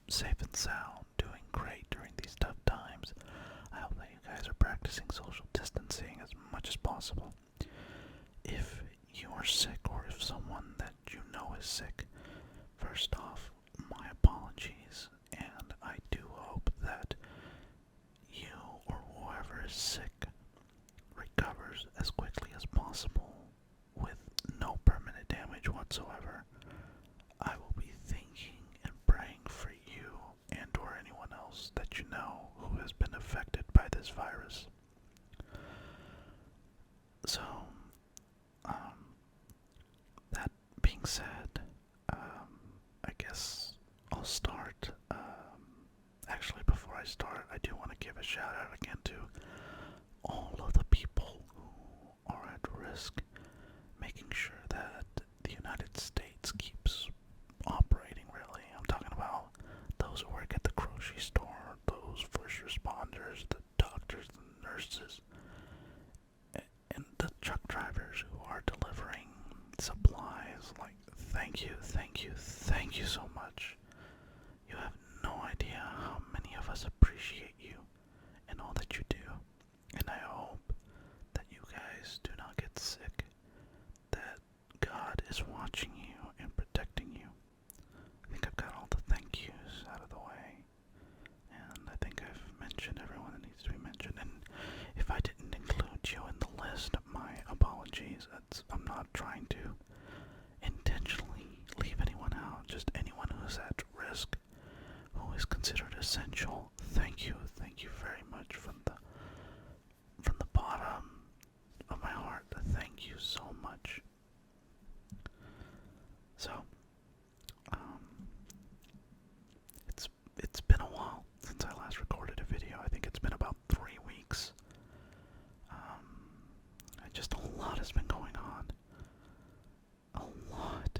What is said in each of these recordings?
safe and sound, doing great during these tough times. I hope that you guys are practicing social distancing as much as possible. If you are sick or if someone that you know is sick, first off, my apologies, and I do hope that you or whoever is sick recovers as quickly as possible with no permanent damage whatsoever. I will be thinking and praying for you and or anyone else that you know who has been affected by this virus. So, that being said, I guess I'll start. Actually, before I start, I do want to give a shout out again to all of the people who are at risk, making sure that the United States keeps operating, really. I'm talking about those who work at the grocery store, those first responders, the doctors, the nurses, and the truck drivers who are delivering supplies. Like, thank you, thank you, thank you so much. You have no idea how many of us appreciate you and all that you do. And I hope that you guys do not get sick, that God is watching you and protecting you. I think I've got all the thank yous out of the way, and I think I've mentioned everyone that needs to be mentioned. And if I didn't include you in the list, my apologies. I'm not trying to intentionally leave anyone out, just anyone who is at risk, who is considered essential. Thank you very much from the bottom of my heart. Thank you so much. So, it's been a while since I last recorded a video. I think it's been about 3 weeks. Just a lot has been going on. A lot.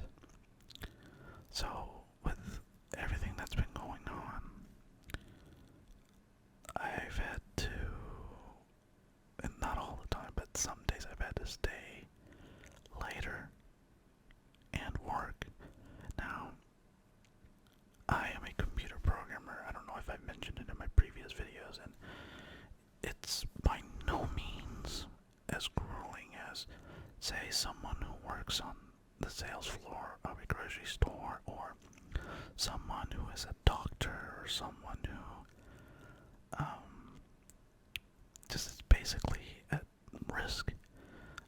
So, with everything that's been going on, I've had to, and not all the time, but some days I've had to stay later and work. Now, I am a computer programmer. I don't know if I've mentioned it in my previous videos, and it's by no means as grueling as, say, someone who works on the sales floor of a grocery store, or someone who is a doctor, or someone who just is basically at risk.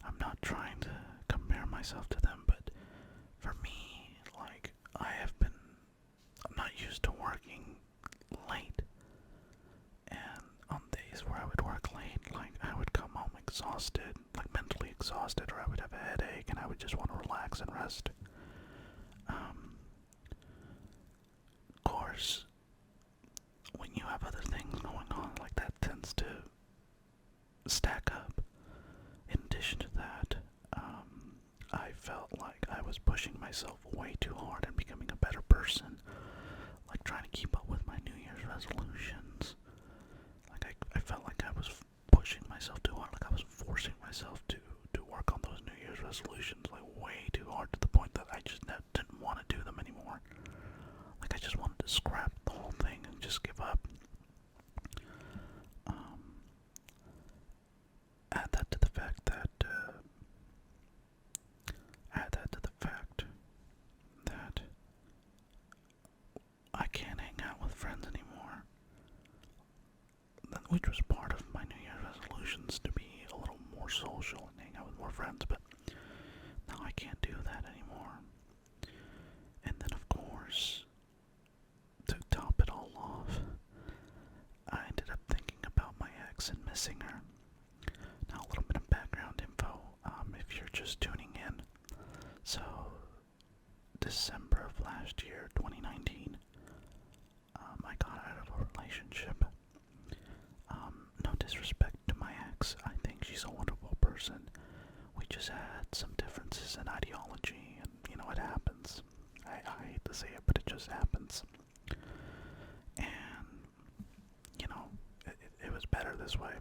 I'm not trying to compare myself to them, but for me, like, I'm not used to working late, and on days where I would work late, like, I would come home exhausted, like mentally exhausted, or I would have a headache, and I would just want to relax and rest. Of course, when you have other things going on, like, that tends to stack up. In addition to that, I felt like I was pushing myself way too hard and becoming a better person, like trying to keep up with my New Year's resolutions. Like, I felt like I was pushing myself too hard, like I was forcing myself to work on those New Year's resolutions, like, way too hard, to the point that I just didn't want to do them anymore. Like, I just wanted to scrap the whole thing and just give up. Add that to the fact that I can't hang out with friends anymore, which was part of my New Year's resolutions, to be a little more social and hang out with more friends, but now I can't do that anymore. And then, of course, to top it all off, I ended up thinking about my ex and missing her. Now, a little bit of background info, if you're just tuning in. So, December of last year, 2019, I got out of a relationship. No disrespect to my ex, I think she's a wonderful person. We just had some differences in ideology, and, it happens. I hate to say it, but it just happens. And, it was better this way.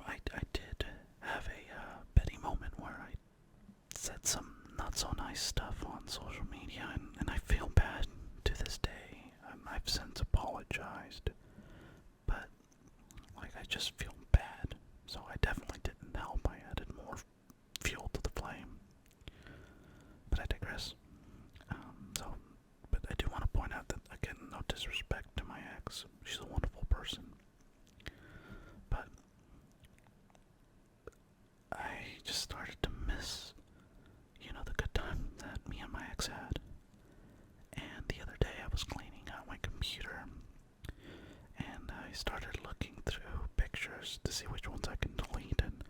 I did have a petty moment where I said some not so nice stuff on social media, and I feel bad to this day, I've since apologized, but like I just feel bad, so I definitely didn't help. I added more fuel to the flame. But I digress. But I do want to point out that, again, no disrespect to my ex. She's a wonderful person. But I just started to miss, the good time that me and my ex had. And the other day I was cleaning out my computer, and I started looking through pictures to see which ones I can delete, and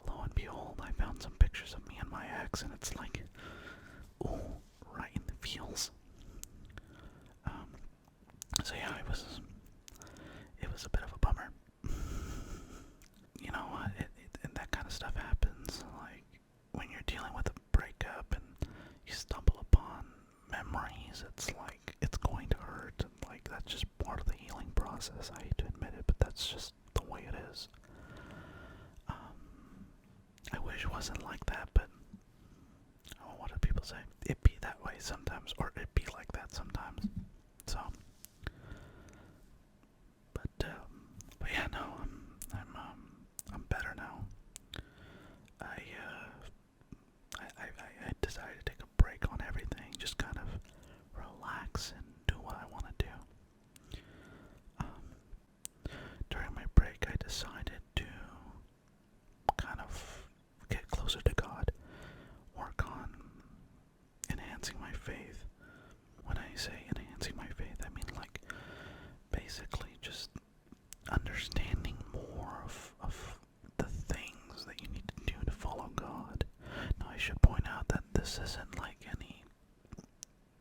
lo and behold, I found some pictures of me and my ex, and it's like, ooh, right in the feels. So yeah, it was a bit of a bummer. You know what? And that kind of stuff happens. Like when you're dealing with a breakup and you stumble upon memories, it's like it's going to hurt. And like that's just part of the healing process. I hate to admit it, but that's just the way it is. I wish it wasn't like that, but what do people say? It be that way sometimes, or it be like that sometimes. So, but yeah, no, I'm better now. I decided to take a break on everything, just kind of relax and do what I want to do. During my break, I decided to kind of get closer to God, work on enhancing my faith. When I say enhancing my faith, I mean like basically just understanding more of the things that you need to do to follow God. Now I should point out that this isn't like any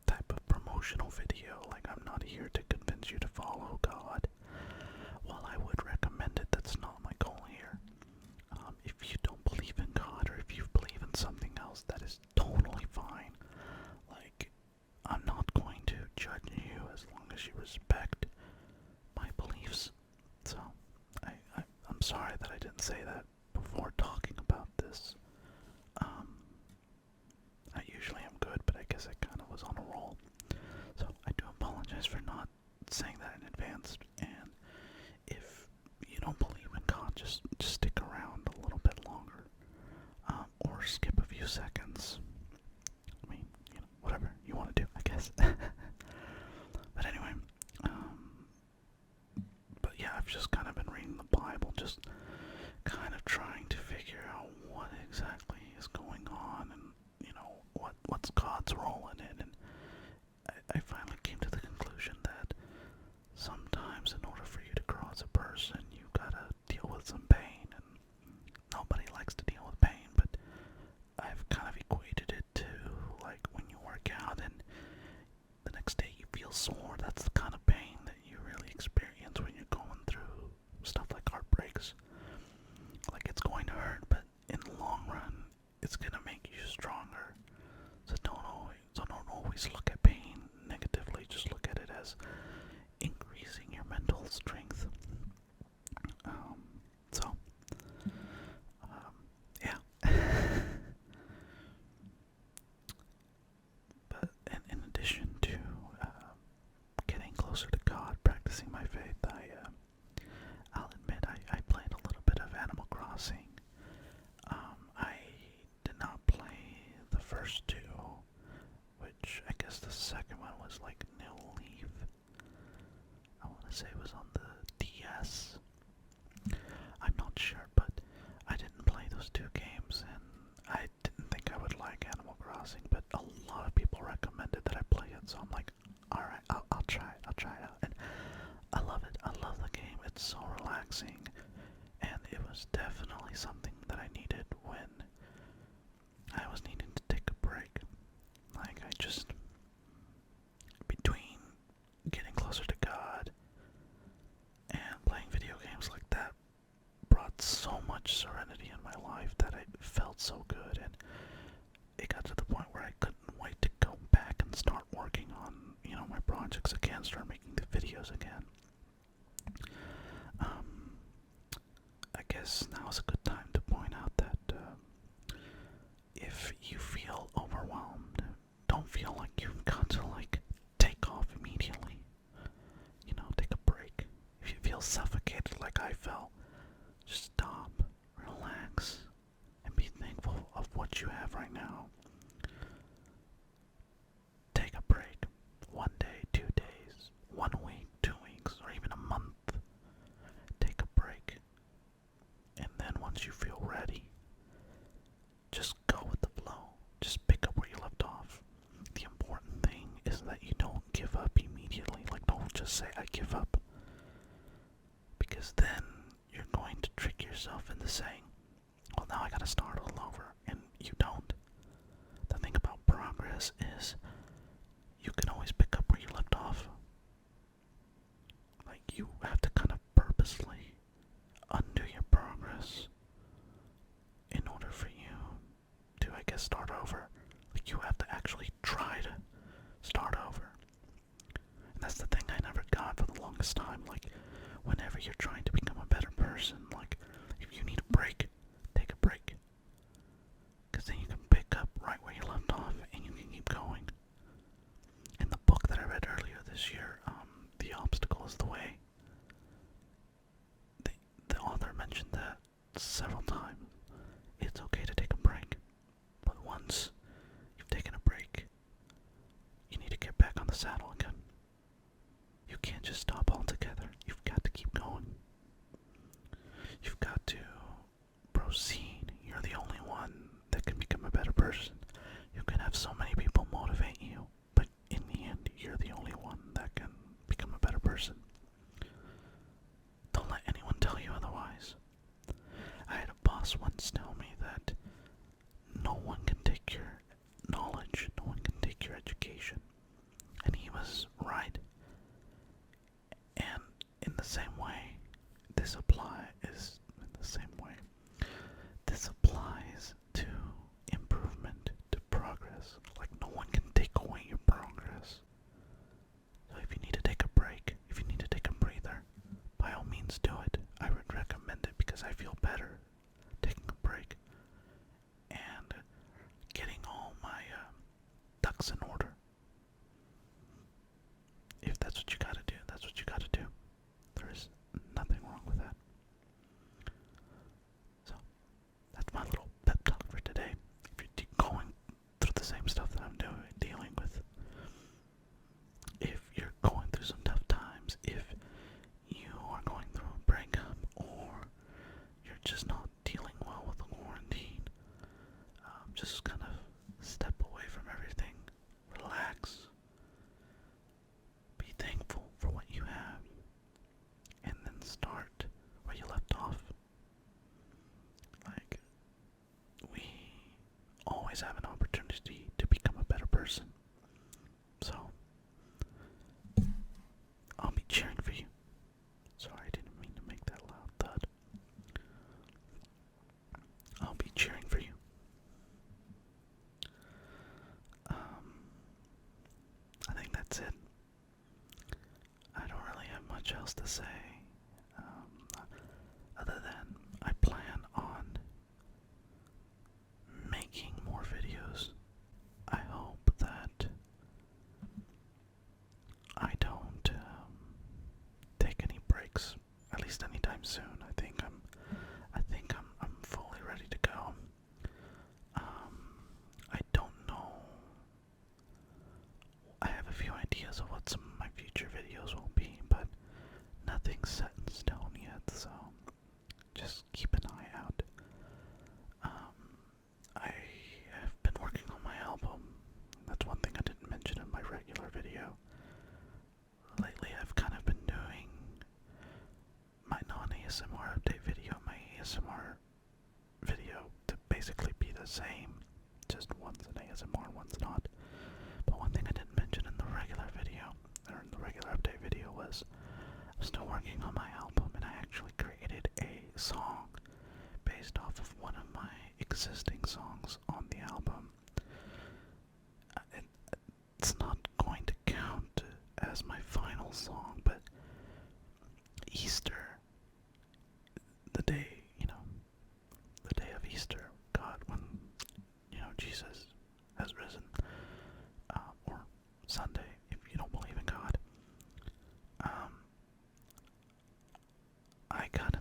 type of promotional video. Like I'm not here to convince you to follow God. While I would recommend it, that's not my goal here. If you don't believe in God, or if you believe in something else, that is totally fine. Like, I'm not going to judge you as long as you respect my beliefs. So, I'm sorry that I didn't say that before talking about this. I usually am good, but I guess I kind of was on a roll. So, I do apologize for not saying that in advance. And if you don't believe in God, just stick around a little bit longer. Or skip a few seconds. I mean, whatever you want to do, I guess. But anyway, but yeah, I've just kind of been reading the Bible, just kind of trying to figure out what exactly is going on, and what's God's role in it. And I finally came to the conclusion that sometimes in order for you to grow as a person, you gotta deal with some pain, and nobody likes to deal with pain, but I've kind of equated it to like when you work out and the next day you feel sore. That's the kind of pain that you really experience when you're going through stuff like heartbreaks. Like it's going to hurt, but in the long run, it's gonna make you stronger. So don't always look at pain negatively. Just look at it as increasing your mental strength. Yeah. But in addition to getting closer to God, practicing my faith, I'll admit I played a little bit of Animal Crossing. I did not play the first two, which I guess the second one was like New Leaf. I want to say it was on the DS. I'm not sure, but I didn't play those two games, and I didn't think I would like Animal Crossing, but a lot of people recommended that I play it, so I'm like, alright, I'll try it out, and I love it. I love the game. It's so relaxing, and it was definitely something that I needed when I was needing to take a break. Like, I just, between getting closer to God and playing video games like that, brought so much serenity in my life that it felt so good, and it got to the point where I couldn't wait to go back and start working on, my projects again, start making the videos again. I guess now is a good time to point out that if you feel overwhelmed, don't feel like you've got to take off like I felt. Just stop, relax, and be thankful of what you have right now. Take a break. 1 day, 2 days, 1 week, 2 weeks, or even a month. Take a break. And then once you feel ready, just go with the flow. Just pick up where you left off. The important thing is that you don't give up immediately. Like, don't just say, I give up. Because then you're going to trick yourself into saying, well, now I gotta start all over. And you don't. The thing about progress is you can always pick up where you left off. Like, you have to kind of purposely undo your progress in order for you to, I guess, start over. Like, you have to actually try to start over. And that's the thing I never got for the longest time. Like, whenever you're trying to become a better person, like, if you need a break, take a break. Because then you can pick up right where you left off and you can keep going. In the book that I read earlier this year, The Obstacle is the Way, the author mentioned that several times. It's okay to take a break, but once you've taken a break, you need to get back on the saddle again. You can't just stop altogether. You've got to keep going. You've got to proceed. You're the only one that can become a better person. You can have so many people motivate you, but in the end, you're the only one that can become a better person. Don't let anyone tell you otherwise. I had a boss once tell me that no one can take your knowledge, no one can take your education. And he was right. And in the same way, this applies to improvement, to progress. Like, no one can take away your progress. So if you need to take a break, if you need to take a breather, by all means do it. I would recommend it because I feel better taking a break and getting all my ducks in order. If that's what you gotta do, that's what you gotta do. There is nothing wrong with that. So, that's my little pep talk for today. If you're going through the same stuff that I'm dealing with, if you're going through some tough times, if you are going through a breakup, or you're just not dealing well with the quarantine, just kind of step away from everything, relax, be thankful for what you have, and then start where you left off. Like, we always have an opportunity to become a better person. So, I'll be cheering for you. Sorry, I didn't mean to make that loud thud. I'll be cheering for you. I think that's it. I don't really have much else to say, other than I plan on making more videos. I hope that I don't take any breaks, at least anytime soon. I think I'm fully ready to go. I don't know. I have a few ideas of what some of my future videos will be, but nothing's set in stone yet, so just keep an eye out. I have been working on my album. That's one thing I didn't mention in my regular video. Lately I've kind of been doing my non-ASMR update video, my ASMR video to basically be the same. Just one's an ASMR, one's not. But one thing I didn't mention in the regular video, or in the regular update video, was I'm still working on my album, and I actually created a song based off of one of my existing songs on the album. It's not going to count as my final song, but Easter, the day of Easter, God, when, Jesus has risen, or Sunday, if you don't believe in God, I got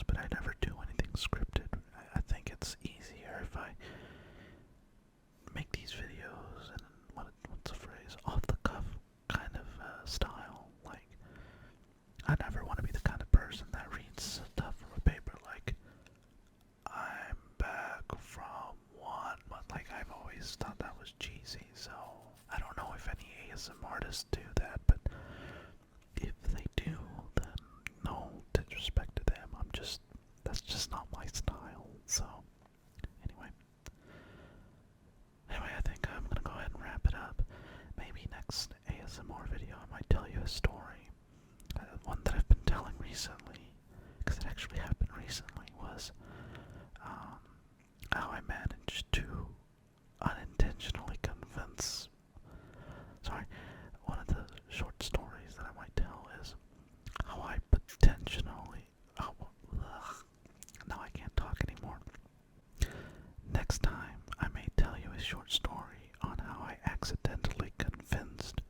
videos, but I never do anything scripted. I think it's easier if I make these videos in what's the phrase, off the cuff kind of style. Like, I never want to be the kind of person that reads stuff from a paper like, I'm back from one month. Like, I've always thought that was cheesy, so I don't know if any ASM artists do that, but if they do, then no disrespect to them. That's just not my style. So, anyway. I think I'm gonna go ahead and wrap it up. Maybe next ASMR video I might tell you a story. One that I've been telling recently, because it actually happened recently, was how I managed to unintentionally convince. Sorry, one of the short stories that I might tell is how I potentially. Oh, ugh, now I can't talk anymore. Next time, I may tell you a short story on how I accidentally convinced,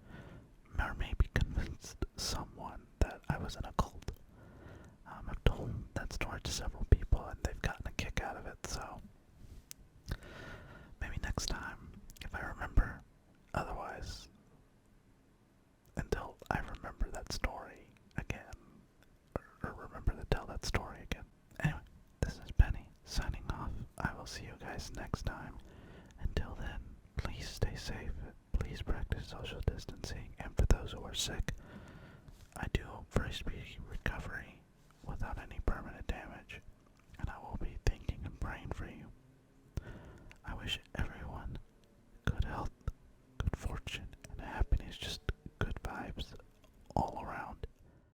or maybe convinced someone that I was in a cult. I've told that story to several people and they've gotten a kick out of it, so maybe next time, if I remember. Otherwise, until I remember that story again, or remember to tell that story again. Anyway, this is Penny signing off. I will see you guys next time. Until then, please stay safe, please practice social distancing, and for those who are sick, I do hope for a speedy recovery without any permanent damage, and I will be thinking and praying for you. I wish everyone